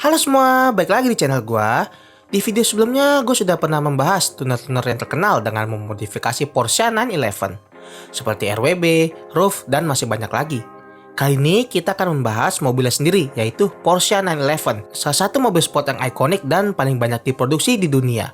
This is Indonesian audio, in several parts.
Halo semua, balik lagi di channel gua. Di video sebelumnya, gue sudah pernah membahas tuner-tuner yang terkenal dengan memodifikasi Porsche 911 seperti RWB, Roof, dan masih banyak lagi. Kali ini kita akan membahas mobilnya sendiri, yaitu Porsche 911, salah satu mobil sport yang ikonik dan paling banyak diproduksi di dunia.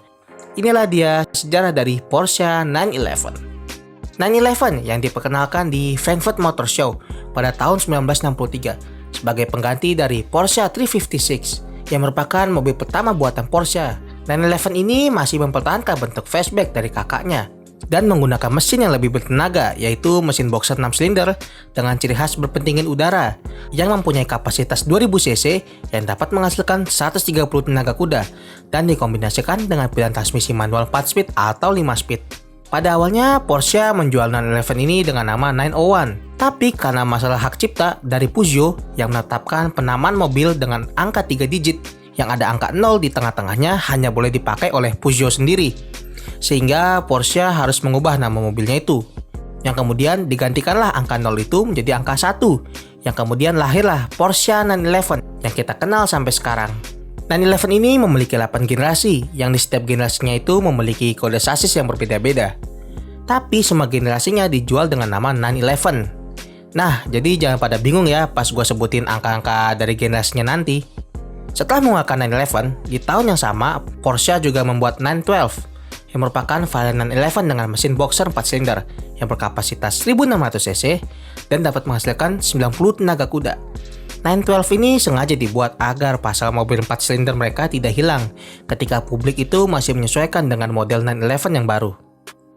Inilah dia sejarah dari Porsche 911. 911 yang diperkenalkan di Frankfurt Motor Show pada tahun 1963 sebagai pengganti dari Porsche 356 yang merupakan mobil pertama buatan Porsche. 911 ini masih mempertahankan bentuk fastback dari kakaknya dan menggunakan mesin yang lebih bertenaga, yaitu mesin boxer 6 silinder dengan ciri khas berpentingin udara yang mempunyai kapasitas 2000 cc yang dapat menghasilkan 130 tenaga kuda dan dikombinasikan dengan pilihan transmisi manual 4 speed atau 5 speed. Pada awalnya, Porsche menjual 911 ini dengan nama 901. Tapi karena masalah hak cipta dari Peugeot yang menetapkan penamaan mobil dengan angka 3 digit yang ada angka 0 di tengah-tengahnya hanya boleh dipakai oleh Peugeot sendiri. Sehingga Porsche harus mengubah nama mobilnya itu. Yang kemudian digantikanlah angka 0 itu menjadi angka 1. Yang kemudian lahirlah Porsche 911 yang kita kenal sampai sekarang. 911 ini memiliki 8 generasi, yang di setiap generasinya itu memiliki kode sasis yang berbeda-beda. Tapi semua generasinya dijual dengan nama 911. Nah, jadi jangan pada bingung ya pas gue sebutin angka-angka dari generasinya nanti. Setelah mengeluarkan 911, di tahun yang sama, Porsche juga membuat 912, yang merupakan varian 911 dengan mesin boxer 4 silinder yang berkapasitas 1600 cc dan dapat menghasilkan 90 tenaga kuda. 912 ini sengaja dibuat agar pasal mobil 4 silinder mereka tidak hilang ketika publik itu masih menyesuaikan dengan model 911 yang baru.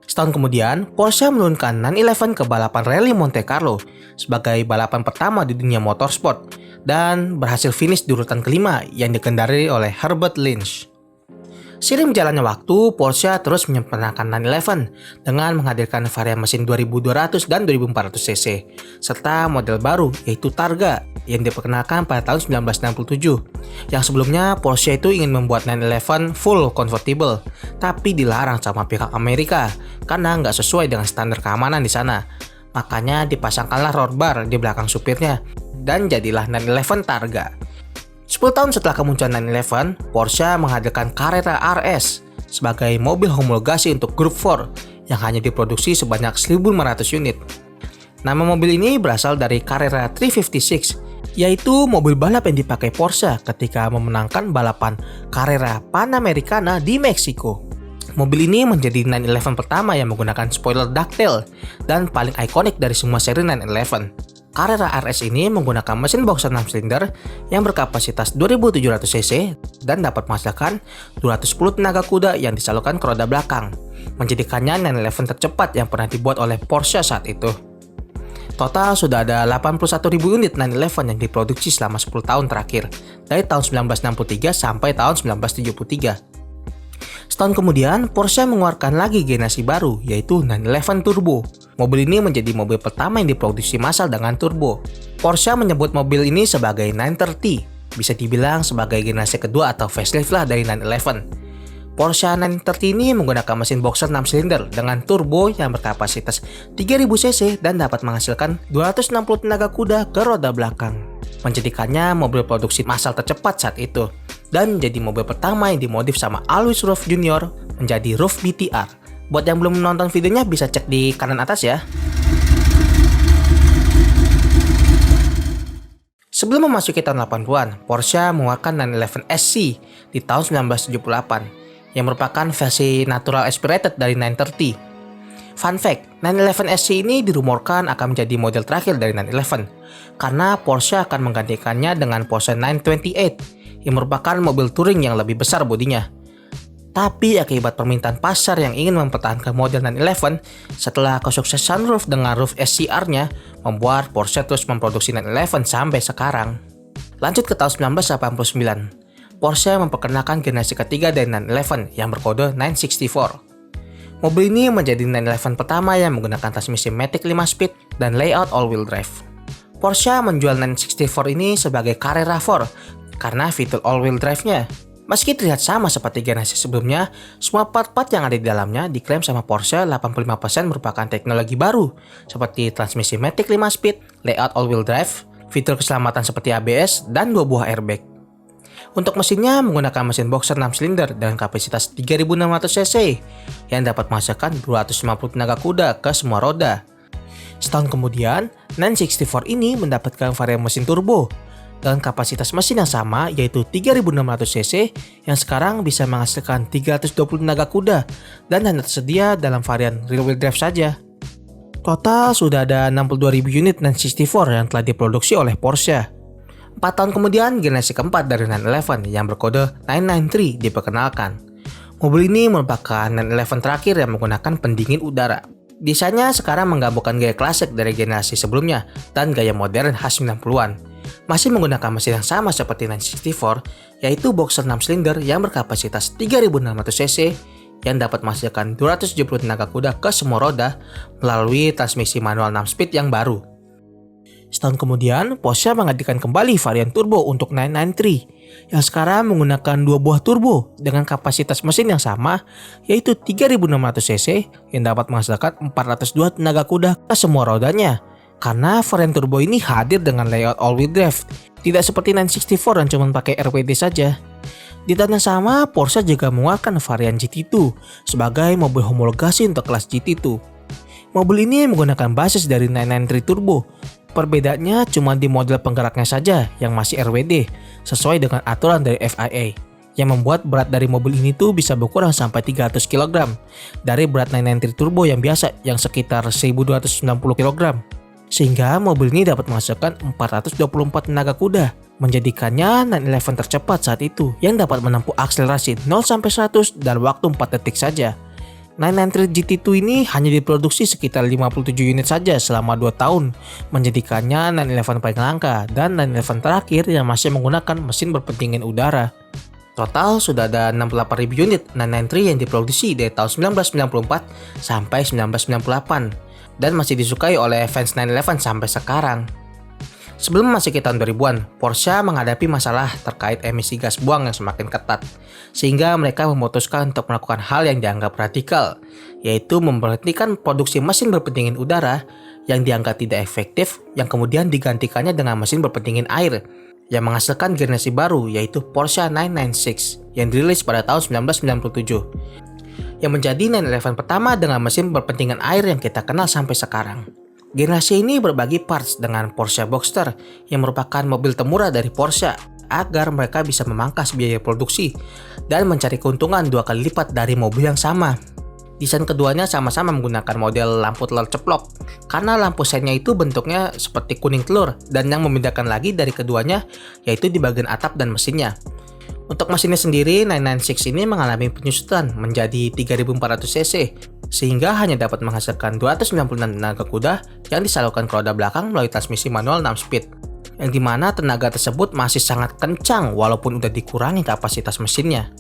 Setahun kemudian, Porsche menurunkan 911 ke balapan rally Monte Carlo sebagai balapan pertama di dunia motorsport dan berhasil finish di urutan kelima yang dikendarai oleh Herbert Lynch. Seiring berjalannya waktu, Porsche terus menyempurnakan 911 dengan menghadirkan varian mesin 2200 dan 2400 cc serta model baru yaitu Targa yang diperkenalkan pada tahun 1967. Yang sebelumnya Porsche itu ingin membuat 911 full convertible, tapi dilarang sama pihak Amerika karena nggak sesuai dengan standar keamanan di sana. Makanya dipasangkanlah road bar di belakang supirnya dan jadilah 911 Targa. 10 tahun setelah kemunculan 911, Porsche menghadirkan Carrera RS sebagai mobil homologasi untuk Group 4 yang hanya diproduksi sebanyak 1.500 unit. Nama mobil ini berasal dari Carrera 356, yaitu mobil balap yang dipakai Porsche ketika memenangkan balapan Carrera Panamericana di Meksiko. Mobil ini menjadi 911 pertama yang menggunakan spoiler ducktail dan paling ikonik dari semua seri 911. Carrera RS ini menggunakan mesin boxer 6 silinder yang berkapasitas 2700 cc dan dapat menghasilkan 210 tenaga kuda yang disalurkan ke roda belakang, menjadikannya 911 tercepat yang pernah dibuat oleh Porsche saat itu. Total sudah ada 81.000 unit 911 yang diproduksi selama 10 tahun terakhir, dari tahun 1963 sampai tahun 1973. Setahun kemudian, Porsche mengeluarkan lagi generasi baru, yaitu 911 Turbo. Mobil ini menjadi mobil pertama yang diproduksi massal dengan turbo. Porsche menyebut mobil ini sebagai 930, bisa dibilang sebagai generasi kedua atau facelift lah dari 911. Porsche 930 ini menggunakan mesin boxer 6 silinder dengan turbo yang berkapasitas 3000 cc dan dapat menghasilkan 260 tenaga kuda ke roda belakang, menjadikannya mobil produksi massal tercepat saat itu dan jadi mobil pertama yang dimodif sama Alois Roof Jr. menjadi Roof BTR. Buat yang belum menonton videonya bisa cek di kanan atas ya. Sebelum memasuki tahun 80-an, Porsche mengeluarkan 911 SC di tahun 1978 yang merupakan versi natural aspirated dari 930. Fun fact, 911 SC ini dirumorkan akan menjadi model terakhir dari 911 karena Porsche akan menggantikannya dengan Porsche 928 yang merupakan mobil touring yang lebih besar bodinya. Tapi akibat permintaan pasar yang ingin mempertahankan model 911 setelah kesuksesan Roof dengan Roof SCR-nya, membuat Porsche terus memproduksi 911 sampai sekarang. Lanjut ke tahun 1989, Porsche memperkenalkan generasi ketiga dari 911 yang berkode 964. Mobil ini menjadi 911 pertama yang menggunakan transmisi Matic 5 speed dan layout all-wheel drive. Porsche menjual 964 ini sebagai Carrera 4 karena fitur all-wheel drive-nya. Meski terlihat sama seperti generasi sebelumnya, semua part-part yang ada di dalamnya diklaim sama Porsche 85% merupakan teknologi baru, seperti transmisi Matic 5 speed, layout all-wheel drive, fitur keselamatan seperti ABS, dan 2 buah airbag. Untuk mesinnya menggunakan mesin boxer 6 silinder dengan kapasitas 3600 cc yang dapat menghasilkan 250 tenaga kuda ke semua roda. Setahun kemudian, 964 ini mendapatkan varian mesin turbo dengan kapasitas mesin yang sama yaitu 3600 cc yang sekarang bisa menghasilkan 320 tenaga kuda dan hanya tersedia dalam varian rear wheel drive saja. Total sudah ada 62.000 unit 964 yang telah diproduksi oleh Porsche. 4 tahun kemudian, generasi keempat dari 911 yang berkode 993 diperkenalkan. Mobil ini merupakan 911 terakhir yang menggunakan pendingin udara. Desainnya sekarang menggabungkan gaya klasik dari generasi sebelumnya dan gaya modern khas 90-an. Masih menggunakan mesin yang sama seperti 964, yaitu boxer 6 silinder yang berkapasitas 3600 cc yang dapat menghasilkan 270 tenaga kuda ke semua roda melalui transmisi manual 6 speed yang baru. Setahun kemudian, Porsche menghadirkan kembali varian turbo untuk 993 yang sekarang menggunakan 2 buah turbo dengan kapasitas mesin yang sama yaitu 3600 cc yang dapat menghasilkan 402 tenaga kuda ke semua rodanya. Karena varian turbo ini hadir dengan layout all-wheel drive, tidak seperti 964 yang cuma pakai RWD saja. Di tahun yang sama, Porsche juga mengeluarkan varian GT2 sebagai mobil homologasi untuk kelas GT2. Mobil ini menggunakan basis dari 993 Turbo. Perbedaannya cuma di model penggeraknya saja yang masih RWD sesuai dengan aturan dari FIA yang membuat berat dari mobil ini tuh bisa berkurang sampai 300 kg dari berat 993 Turbo yang biasa yang sekitar 1290 kg. Sehingga mobil ini dapat menghasilkan 424 tenaga kuda, menjadikannya 911 tercepat saat itu yang dapat menempuh akselerasi 0-100 dalam waktu 4 detik saja. 993 GT2 ini hanya diproduksi sekitar 57 unit saja selama 2 tahun, menjadikannya 911 paling langka dan 911 terakhir yang masih menggunakan mesin berpendingin udara. Total sudah ada 68.000 unit 993 yang diproduksi dari tahun 1994 sampai 1998 dan masih disukai oleh fans 911 sampai sekarang. Sebelum masuk ke tahun 2000-an, Porsche menghadapi masalah terkait emisi gas buang yang semakin ketat, sehingga mereka memutuskan untuk melakukan hal yang dianggap radikal, yaitu memberhentikan produksi mesin berpendingin udara yang dianggap tidak efektif, yang kemudian digantikannya dengan mesin berpendingin air, yang menghasilkan generasi baru yaitu Porsche 996 yang dirilis pada tahun 1997, yang menjadi 911 pertama dengan mesin berpendingin air yang kita kenal sampai sekarang. Generasi ini berbagi parts dengan Porsche Boxster yang merupakan mobil temurah dari Porsche agar mereka bisa memangkas biaya produksi dan mencari keuntungan 2 kali lipat dari mobil yang sama. Desain keduanya sama-sama menggunakan model lampu telur ceplok karena lampu sennya itu bentuknya seperti kuning telur dan yang membedakan lagi dari keduanya yaitu di bagian atap dan mesinnya. Untuk mesinnya sendiri, 996 ini mengalami penyusutan menjadi 3400 cc sehingga hanya dapat menghasilkan 296 tenaga kuda yang disalurkan ke roda belakang melalui transmisi manual 6 speed, yang dimana tenaga tersebut masih sangat kencang walaupun udah dikurangi kapasitas mesinnya.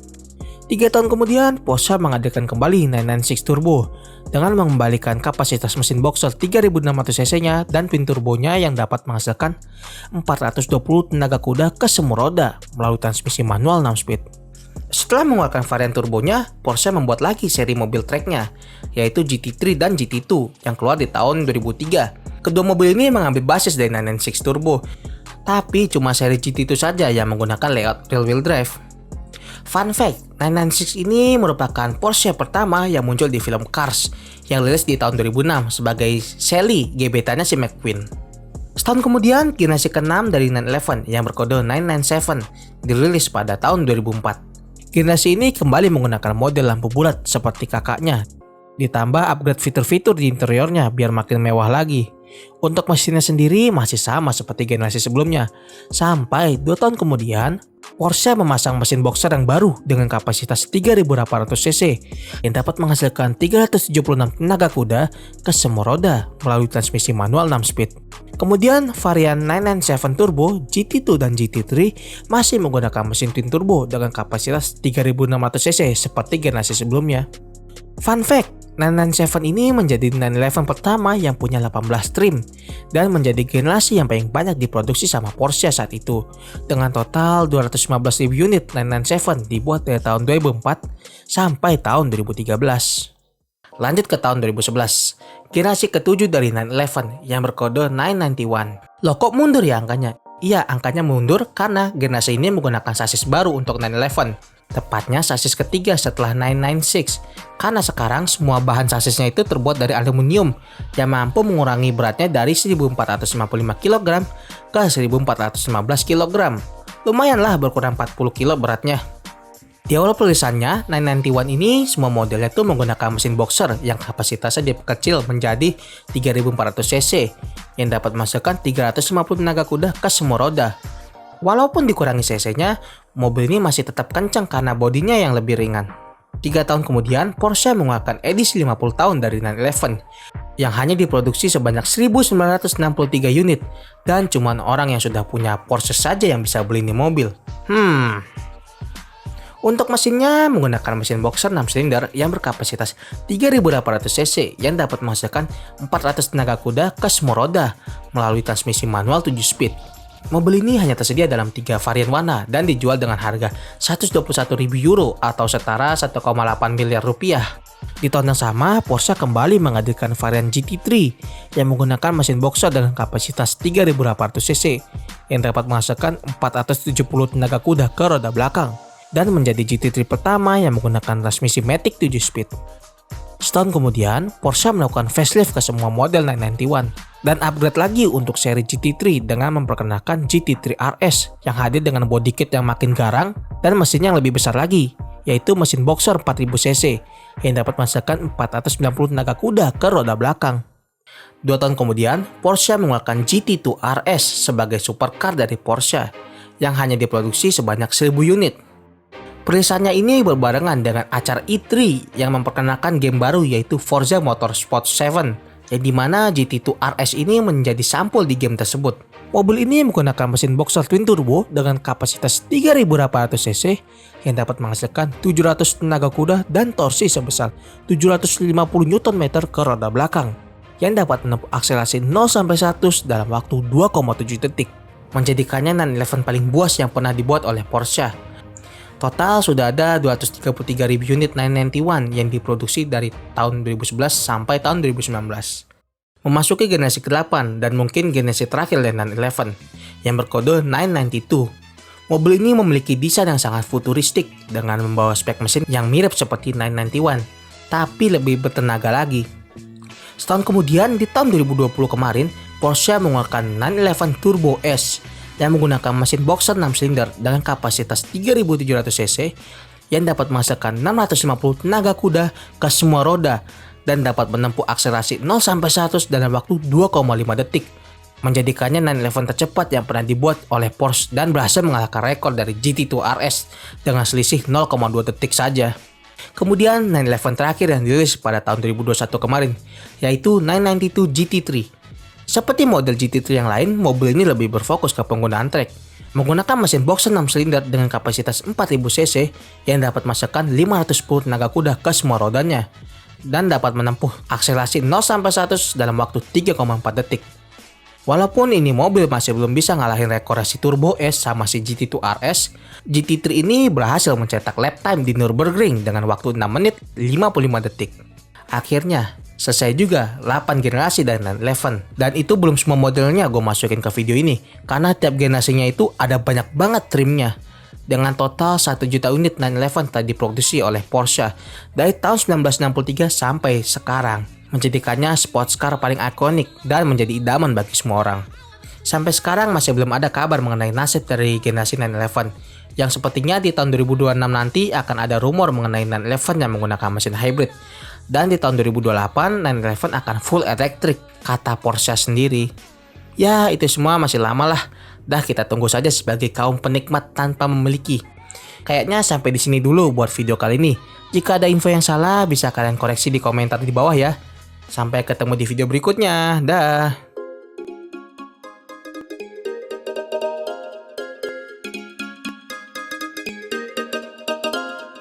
3 tahun kemudian, Porsche menghadirkan kembali 996 Turbo dengan mengembalikan kapasitas mesin boxer 3600 cc-nya dan twin turbonya yang dapat menghasilkan 420 tenaga kuda ke semua roda melalui transmisi manual 6 speed. Setelah mengeluarkan varian turbonya, Porsche membuat lagi seri mobil tracknya, yaitu GT3 dan GT2 yang keluar di tahun 2003. Kedua mobil ini mengambil basis dari 996 Turbo, tapi cuma seri GT2 saja yang menggunakan layout rear wheel drive. Fun fact, 996 ini merupakan Porsche pertama yang muncul di film Cars yang rilis di tahun 2006 sebagai Sally, gebetannya si McQueen. Setahun kemudian, generasi ke-6 dari 911 yang berkode 997 dirilis pada tahun 2004. Generasi ini kembali menggunakan model lampu bulat seperti kakaknya, ditambah upgrade fitur-fitur di interiornya biar makin mewah lagi. Untuk mesinnya sendiri masih sama seperti generasi sebelumnya. Sampai 2 tahun kemudian, Porsche memasang mesin boxer yang baru dengan kapasitas 3800 cc yang dapat menghasilkan 376 tenaga kuda ke semua roda melalui transmisi manual 6 speed. Kemudian varian 997 Turbo, GT2 dan GT3 masih menggunakan mesin twin turbo dengan kapasitas 3600 cc seperti generasi sebelumnya. Fun fact, 997 ini menjadi 911 pertama yang punya 18 trim dan menjadi generasi yang paling banyak diproduksi sama Porsche saat itu dengan total 215.000 unit 997 dibuat dari tahun 2004 sampai tahun 2013. Lanjut ke tahun 2011, generasi ke-7 dari 911 yang berkode 991. Loh kok mundur ya angkanya? Iya, angkanya mundur karena generasi ini menggunakan sasis baru untuk 911. Tepatnya sasis ketiga setelah 996. Karena sekarang semua bahan sasisnya itu terbuat dari aluminium yang mampu mengurangi beratnya dari 1455 kg ke 1415 kg. Lumayanlah berkurang 40 kg beratnya. Di awal perilisannya, 991 ini semua modelnya tuh menggunakan mesin boxer yang kapasitasnya diperkecil menjadi 3400 cc yang dapat menghasilkan 350 tenaga kuda ke semua roda. Walaupun dikurangi cc-nya, mobil ini masih tetap kencang karena bodinya yang lebih ringan. 3 tahun kemudian, Porsche mengeluarkan edisi 50 tahun dari 911 yang hanya diproduksi sebanyak 1963 unit dan cuma orang yang sudah punya Porsche saja yang bisa beli ini mobil. Untuk mesinnya menggunakan mesin boxer 6 silinder yang berkapasitas 3.800 cc yang dapat menghasilkan 400 tenaga kuda ke semua roda melalui transmisi manual 7 speed. Mobil ini hanya tersedia dalam 3 varian warna dan dijual dengan harga 121.000 euro atau setara 1,8 miliar rupiah. Di tahun yang sama, Porsche kembali menghadirkan varian GT3 yang menggunakan mesin boxer dengan kapasitas 3.800 cc yang dapat menghasilkan 470 tenaga kuda ke roda belakang dan menjadi GT3 pertama yang menggunakan transmisi Matic 7 speed. Setahun kemudian, Porsche melakukan facelift ke semua model 991 dan upgrade lagi untuk seri GT3 dengan memperkenalkan GT3 RS yang hadir dengan body kit yang makin garang dan mesin yang lebih besar lagi, yaitu mesin boxer 4000 cc yang dapat menghasilkan 490 tenaga kuda ke roda belakang. 2 tahun kemudian, Porsche mengeluarkan GT2 RS sebagai supercar dari Porsche yang hanya diproduksi sebanyak 1000 unit. Perilisannya ini berbarengan dengan acara E3 yang memperkenalkan game baru yaitu Forza Motorsport 7 yang dimana GT2 RS ini menjadi sampul di game tersebut. Mobil ini menggunakan mesin boxer twin turbo dengan kapasitas 3.800 cc yang dapat menghasilkan 700 tenaga kuda dan torsi sebesar 750 Nm ke roda belakang yang dapat menempuh akselerasi 0-100 dalam waktu 2,7 detik, menjadikannya 911 paling buas yang pernah dibuat oleh Porsche. Total sudah ada 233.000 unit 991 yang diproduksi dari tahun 2011 sampai tahun 2019. Memasuki generasi ke-8 dan mungkin generasi terakhir dari 911 yang berkode 992. Mobil ini memiliki desain yang sangat futuristik dengan membawa spek mesin yang mirip seperti 991, tapi lebih bertenaga lagi. Setahun kemudian di tahun 2020 kemarin, Porsche mengeluarkan 911 Turbo S yang menggunakan mesin boxer 6 silinder dengan kapasitas 3.700 cc yang dapat menghasilkan 650 tenaga kuda ke semua roda dan dapat menempuh akselerasi 0-100 dalam waktu 2,5 detik, menjadikannya 911 tercepat yang pernah dibuat oleh Porsche dan berhasil mengalahkan rekor dari GT2 RS dengan selisih 0,2 detik saja. Kemudian 911 terakhir yang dirilis pada tahun 2021 kemarin, yaitu 992 GT3. Seperti model GT3 yang lain, mobil ini lebih berfokus ke penggunaan trek, menggunakan mesin boxer 6 silinder dengan kapasitas 4000 cc yang dapat menghasilkan 510 tenaga kuda ke semua rodanya dan dapat menempuh akselerasi 0-100 dalam waktu 3,4 detik. Walaupun ini mobil masih belum bisa ngalahin rekor si Turbo S sama si GT2 RS, GT3 ini berhasil mencetak lap time di Nürburgring dengan waktu 6 menit 55 detik. Akhirnya, selesai juga 8 generasi dari 911. Dan itu belum semua modelnya gue masukin ke video ini, karena tiap generasinya itu ada banyak banget trimnya. Dengan total 1 juta unit 911 telah diproduksi oleh Porsche dari tahun 1963 sampai sekarang, menjadikannya sports car paling ikonik dan menjadi idaman bagi semua orang. Sampai sekarang masih belum ada kabar mengenai nasib dari generasi 911, yang sepertinya di tahun 2026 nanti akan ada rumor mengenai 911 yang menggunakan mesin hybrid. Dan di tahun 2028, 911 akan full electric, kata Porsche sendiri. Ya, itu semua masih lama lah. Dah, kita tunggu saja sebagai kaum penikmat tanpa memiliki. Kayaknya sampai di sini dulu buat video kali ini. Jika ada info yang salah, bisa kalian koreksi di komentar di bawah ya. Sampai ketemu di video berikutnya. Dah.